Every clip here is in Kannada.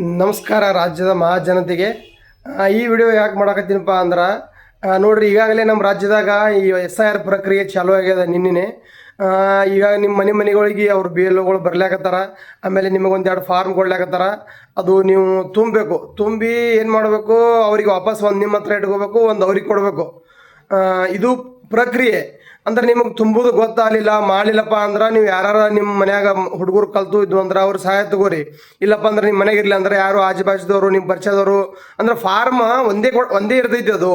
ನಮಸ್ಕಾರ ರಾಜ್ಯದ ಮಹಾಜನತೆಗೆ. ಈ ವಿಡಿಯೋ ಯಾಕೆ ಮಾಡಕತ್ತೀನಪ್ಪ ಅಂದ್ರೆ ನೋಡ್ರಿ, ಈಗಾಗಲೇ ನಮ್ಮ ರಾಜ್ಯದಾಗ ಈ SIR ಪ್ರಕ್ರಿಯೆ ಚಾಲೂ ಆಗ್ಯದ ನಿನ್ನೆ. ಈಗ ನಿಮ್ಮ ಮನೆಗಳಿಗೆ ಅವ್ರು ಬೇಲುಗಳು ಬರ್ಲಾಕತ್ತಾರ. ಆಮೇಲೆ ನಿಮಗೊಂದೆರಡು ಫಾರ್ಮ್ ಕೊಡ್ಲಾಕತ್ತಾರ. ಅದು ನೀವು ತುಂಬಬೇಕು. ತುಂಬಿ ಏನು ಮಾಡಬೇಕು, ಅವ್ರಿಗೆ ವಾಪಸ್ ಒಂದು ನಿಮ್ಮ ಹತ್ರ ಇಟ್ಕೋಬೇಕು, ಒಂದು ಅವ್ರಿಗೆ ಕೊಡಬೇಕು. ಇದು ಪ್ರಕ್ರಿಯೆ. ಅಂದ್ರೆ ನಿಮಗೆ ತುಂಬುದು ಗೊತ್ತಾಗಲಿಲ್ಲ ಮಾಡಲಿಲ್ಲಪ್ಪ ಅಂದ್ರೆ ನೀವು ಯಾರು ನಿಮ್ಮ ಮನ್ಯಾಗ ಹುಡುಗರು ಕಲ್ತು ಇದ್ವು ಅಂದ್ರೆ ಅವ್ರ ಸಹಾಯ ತಗೋರಿ. ಇಲ್ಲಪ್ಪ ಅಂದ್ರೆ ನಿಮ್ಮ ಮನೆಗೆ ಇರಲಿ ಅಂದ್ರೆ ಯಾರು ಆಜುಬಾಜುದವರು ನಿಮ್ಮ ಪರಿಚಯದವರು ಅಂದ್ರೆ ಫಾರ್ಮ್ ಒಂದೇ ಇರ್ತೈತಿ ಅದು.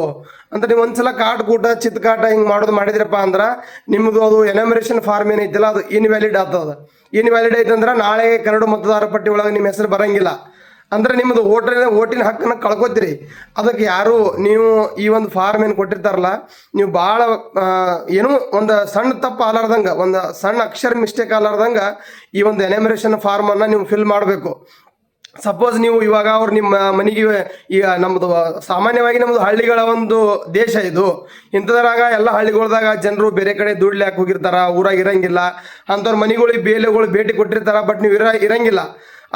ಅಂದ್ರೆ ನೀವು ಒಂದ್ಸಲ ಕಾಟ ಚಿತ್ಕಾಟ ಹಿಂಗೆ ಮಾಡಿದ್ರಪ್ಪ ಅಂದ್ರೆ ನಿಮ್ಮದು ಅದು ಎನಮರೇಷನ್ ಫಾರ್ಮ್ ಏನೈತಿಲ್ಲ ಅದು ಇನ್ವ್ಯಾಲಿಡ್ ಆಗ್ತದ. ಇನ್ವ್ಯಾಲಿಡ್ ಐತಂದ್ರೆ ನಾಳೆ ಕರಡು ಮತದಾರ ಪಟ್ಟಿ ಒಳಗೆ ನಿಮ್ಮ ಹೆಸರು ಬರಂಗಿಲ್ಲ. ಅಂದ್ರೆ ನಿಮ್ಮದು ಓಟಿನ ಹಕ್ಕನ್ನು ಕಳ್ಕೊತೀರಿ. ಅದಕ್ಕೆ ಯಾರು ನೀವು ಈ ಒಂದು ಫಾರ್ಮ್ ಏನು ಕೊಟ್ಟಿರ್ತಾರಲ್ಲ, ನೀವು ಭಾಳ ಏನೂ ಒಂದು ಸಣ್ಣ ತಪ್ಪು ಆಲಾರ್ದಂಗೆ, ಒಂದು ಸಣ್ಣ ಅಕ್ಷರ ಮಿಸ್ಟೇಕ್ ಆಲಾರ್ದಂಗೆ ಈ ಒಂದು ಎನಮರೇಷನ್ ಫಾರ್ಮನ್ನು ನೀವು ಫಿಲ್ ಮಾಡಬೇಕು. ಸಪೋಸ್ ನೀವು ಇವಾಗ ಅವ್ರು ನಿಮ್ಮ ಮನೆಗೆ, ಈಗ ನಮ್ಮದು ಸಾಮಾನ್ಯವಾಗಿ ನಮ್ಮದು ಹಳ್ಳಿಗಳ ಒಂದು ದೇಶ ಇದು. ಇಂಥದ್ರಾಗ ಎಲ್ಲ ಹಳ್ಳಿಗಳ್ದಾಗ ಜನರು ಬೇರೆ ಕಡೆ ದುಡ್ಲಿಕ್ಕೆ ಹೋಗಿರ್ತಾರ, ಊರಾಗ ಇರಂಗಿಲ್ಲ. ಅಂಥವ್ರ ಮನೆಗಳಿಗೆ ಬೇಲೆಗಳು ಭೇಟಿ ಕೊಟ್ಟಿರ್ತಾರ, ಬಟ್ ನೀವು ಇರಂಗಿಲ್ಲ.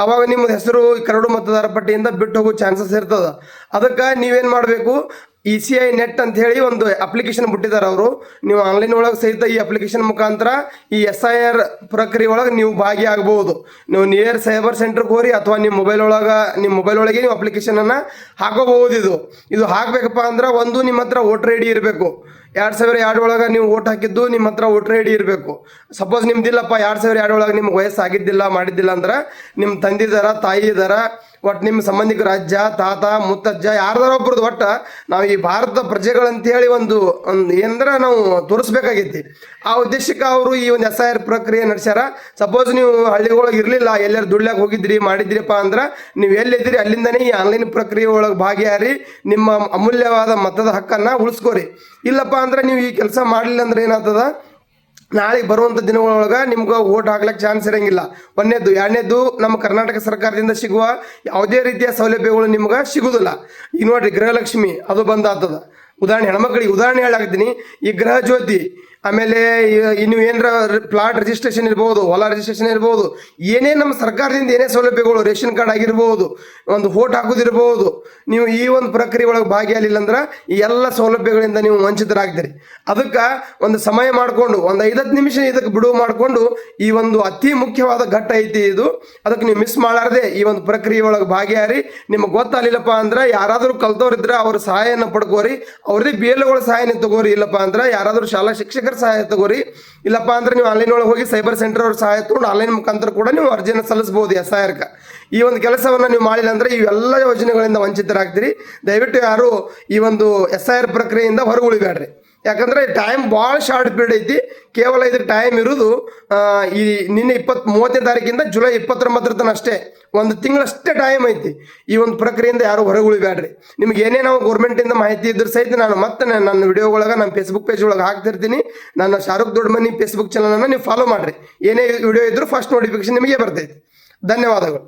ಅವಾಗ ನಿಮ್ಮದು ಹೆಸರು ಕರಡು ಮತದಾರ ಪಟ್ಟಿಯಿಂದ ಬಿಟ್ಟು ಹೋಗೋ ಚಾನ್ಸಸ್ ಇರ್ತದೆ. ಅದಕ್ಕೆ ನೀವೇನು ಮಾಡಬೇಕು, ECI ನೆಟ್ ಅಂತ ಹೇಳಿ ಒಂದು ಅಪ್ಲಿಕೇಶನ್ ಬಿಟ್ಟಿದ್ದಾರೆ ಅವರು. ನೀವು ಆನ್ಲೈನ್ ಒಳಗೆ ಸಹಿತ ಈ ಅಪ್ಲಿಕೇಶನ್ ಮುಖಾಂತರ ಈ SIR ಪ್ರಕ್ರಿಯೆ ಒಳಗೆ ನೀವು ಭಾಗಿಯಾಗಬಹುದು. ನೀವು ನಿಯರ್ ಸೈಬರ್ ಸೆಂಟರ್ಗೆ ಹೋರಿ ಅಥವಾ ನಿಮ್ಮ ಮೊಬೈಲ್ ಒಳಗೆ ನೀವು ಅಪ್ಲಿಕೇಶನನ್ನು ಹಾಕೋಬಹುದು. ಇದು ಹಾಕಬೇಕಪ್ಪ ಅಂದ್ರೆ ಒಂದು ನಿಮ್ಮ ಹತ್ರ ವೋಟರ್ ID ಇರಬೇಕು. 2002 ಒಳಗೆ ನೀವು ಓಟ್ ಹಾಕಿದ್ದು ನಿಮ್ಮ ಹತ್ರ ವೋಟರ್ ID ಇರಬೇಕು. ಸಪೋಸ್ ನಿಮ್ದಿಲ್ಲಪ್ಪ 2002 ಒಳಗೆ ನಿಮ್ಗೆ ವಯಸ್ಸಾಗಿದ್ದಿಲ್ಲ ಮಾಡಿದ್ದಿಲ್ಲ ಅಂದ್ರೆ ನಿಮ್ಮ ತಂದಿದಾರ ತಾಯಿ ಇದಾರ, ಒಟ್ಟು ನಿಮ್ಮ ಸಂಬಂಧಿಕರ ಅಜ್ಜ ತಾತ ಮುತ್ತಜ್ಜ ಯಾರ್ದಾರ ಒಬ್ರದ್ದು, ಒಟ್ಟು ನಾವು ಈ ಭಾರತ ಪ್ರಜೆಗಳಂತೇಳಿ ಒಂದು ಏನಂದ್ರೆ ನಾವು ತೋರಿಸ್ಬೇಕಾಗೈತಿ. ಆ ಉದ್ದೇಶಕ್ಕೆ ಅವರು ಈ ಒಂದು SIR ಪ್ರಕ್ರಿಯೆ ನಡೆಸ್ಯಾರ. ಸಪೋಸ್ ನೀವು ಹಳ್ಳಿಗಳೊಳಗೆ ಇರಲಿಲ್ಲ, ಎಲ್ಲರೂ ದುಡ್ಲಾಕ್ ಹೋಗಿದ್ರಿ ಮಾಡಿದ್ರಿಪ್ಪ ಅಂದ್ರೆ ನೀವು ಎಲ್ಲಿದ್ದೀರಿ ಅಲ್ಲಿಂದನೇ ಈ ಆನ್ಲೈನ್ ಪ್ರಕ್ರಿಯೆ ಒಳಗೆ ಭಾಗಿಯಾರಿ ನಿಮ್ಮ ಅಮೂಲ್ಯವಾದ ಮತದ ಹಕ್ಕನ್ನು ಉಳಿಸ್ಕೋರಿ. ಇಲ್ಲಪ್ಪ ಅಂದ್ರೆ ನೀವು ಈ ಕೆಲಸ ಮಾಡಲಿಲ್ಲ ಅಂದ್ರೆ ಏನಾಗ್ತದ, ನಾಳೆ ಬರುವಂಥ ದಿನಗಳೊಳಗೆ ನಿಮ್ಗೆ ಓಟ್ ಹಾಕ್ಲಿಕ್ಕೆ ಚಾನ್ಸ್ ಇರೋಂಗಿಲ್ಲ. ಒಂದನೇದು. ಎರಡನೇದು, ನಮ್ಮ ಕರ್ನಾಟಕ ಸರ್ಕಾರದಿಂದ ಸಿಗುವ ಯಾವುದೇ ರೀತಿಯ ಸೌಲಭ್ಯಗಳು ನಿಮ್ಗೆ ಸಿಗೋದಿಲ್ಲ. ಈಗ ನೋಡಿರಿ, ಗೃಹಲಕ್ಷ್ಮಿ ಅದು ಬಂದಾಗ್ತದ. ಹೆಣ್ಮಕ್ಳಿಗೆ ಉದಾಹರಣೆ ಹೇಳಾಕ್ತೀನಿ. ಈ ಗೃಹ ಜ್ಯೋತಿ, ಆಮೇಲೆ ಇನ್ನು ಏನರ ಪ್ಲಾಟ್ ರಿಜಿಸ್ಟ್ರೇಷನ್ ಇರ್ಬೋದು, ಹೊಲ ರಿಜಿಸ್ಟ್ರೇಷನ್ ಇರ್ಬೋದು, ಏನೇ ನಮ್ಮ ಸರ್ಕಾರದಿಂದ ಏನೇ ಸೌಲಭ್ಯಗಳು, ರೇಷನ್ ಕಾರ್ಡ್ ಆಗಿರ್ಬೋದು, ಒಂದು ವೋಟ್ ಹಾಕೋದಿರ್ಬೋದು, ನೀವು ಈ ಒಂದು ಪ್ರಕ್ರಿಯೆ ಒಳಗೆ ಭಾಗಿಯಾಗಲಿಲ್ಲ ಅಂದ್ರೆ ಈ ಎಲ್ಲ ಸೌಲಭ್ಯಗಳಿಂದ ನೀವು ವಂಚಿತರಾಗ್ತೀರಿ. ಅದಕ್ಕೆ ಒಂದು ಸಮಯ ಮಾಡಿಕೊಂಡು ಒಂದು 5-10 ನಿಮಿಷ ಇದಕ್ಕೆ ಬಿಡುವು ಮಾಡಿಕೊಂಡು ಈ ಒಂದು ಅತಿ ಮುಖ್ಯವಾದ ಘಟ್ಟ ಐತಿ ಇದು. ಅದಕ್ಕೆ ನೀವು ಮಿಸ್ ಮಾಡಾರ್ದೆ ಈ ಒಂದು ಪ್ರಕ್ರಿಯೆ ಒಳಗೆ ಭಾಗಿಯಾರಿ. ನಿಮಗೆ ಗೊತ್ತಾಗಲಿಲ್ಲಪ್ಪ ಅಂದ್ರೆ ಯಾರಾದರೂ ಕಲ್ತವ್ರಿದ್ರೆ ಅವ್ರ ಸಹಾಯನ ಪಡ್ಕೋರಿ. ಅವ್ರದೇ BLOಗಳ ಸಹಾಯನ ತಗೋರಿ. ಇಲ್ಲಪ್ಪ ಅಂದ್ರೆ ಯಾರಾದರೂ ಶಾಲಾ ಶಿಕ್ಷಕರ ಸಹಾಯ ತಗೋರಿ. ಇಲ್ಲಪ್ಪ ಅಂದ್ರೆ ನೀವು ಆನ್ಲೈನ್ ಒಳಗೆ ಹೋಗಿ ಸೈಬರ್ ಸೆಂಟರ್ ಅವ್ರ ಸಹಾಯ ತಗೊಂಡು ಆನ್ಲೈನ್ ಮುಖಾಂತರ ಕೂಡ ನೀವು ಅರ್ಜಿಯನ್ನು ಸಲ್ಲಿಸಬಹುದು SIR. ಈ ಒಂದು ಕೆಲಸವನ್ನು ನೀವು ಮಾಡಿಲ್ಲ ಅಂದ್ರೆ ಇವೆಲ್ಲ ಯೋಜನೆಗಳಿಂದ ವಂಚಿತರಾಗ್ತೀರಿ. ದಯವಿಟ್ಟು ಯಾರು ಈ ಒಂದು SIR ಪ್ರಕ್ರಿಯೆಯಿಂದ ಹೊರಗುಳಿಬೇಡ್ರಿ. ಯಾಕಂದ್ರೆ ಟೈಮ್ ಭಾಳ ಶಾರ್ಟ್ ಪೀರಿಯಡ್ ಐತಿ. ಕೇವಲ ಇದ್ರ ಟೈಮ್ ಇರೋದು ಈ ನಿನ್ನೆ 30ನೇ ತಾರೀಕಿಂದ ಜುಲೈ 29 ತನಕ ಅಷ್ಟೇ. ಒಂದು ತಿಂಗಳಷ್ಟೇ ಟೈಮ್ ಐತಿ. ಈ ಒಂದು ಪ್ರಕ್ರಿಯೆಯಿಂದ ಯಾರು ಹೊರಗುಳಿಬೇಡ್ರಿ. ನಿಮ್ಗೆ ಏನೇ ನಾವು ಗೌರ್ಮೆಂಟಿಂದ ಮಾಹಿತಿ ಇದ್ರೆ ಸಹಿತ ನಾನು ಮತ್ತೆ ನನ್ನ ವಿಡಿಯೋಗಳಾಗ ನನ್ನ ಫೇಸ್ಬುಕ್ ಪೇಜ್ ಒಳಗೆ ಹಾಕ್ತಿರ್ತೀನಿ. ನನ್ನ ಶಾರುಖ್ ದೊಡ್ಡಮನಿ ಫೇಸ್ಬುಕ್ ಚಾನಲನ್ನು ನೀವು ಫಾಲೋ ಮಾಡಿರಿ. ಏನೇ ವಿಡಿಯೋ ಇದ್ರೂ ಫಸ್ಟ್ ನೋಟಿಫಿಕೇಶನ್ ನಿಮಗೆ ಬರ್ತೈತಿ. ಧನ್ಯವಾದಗಳು.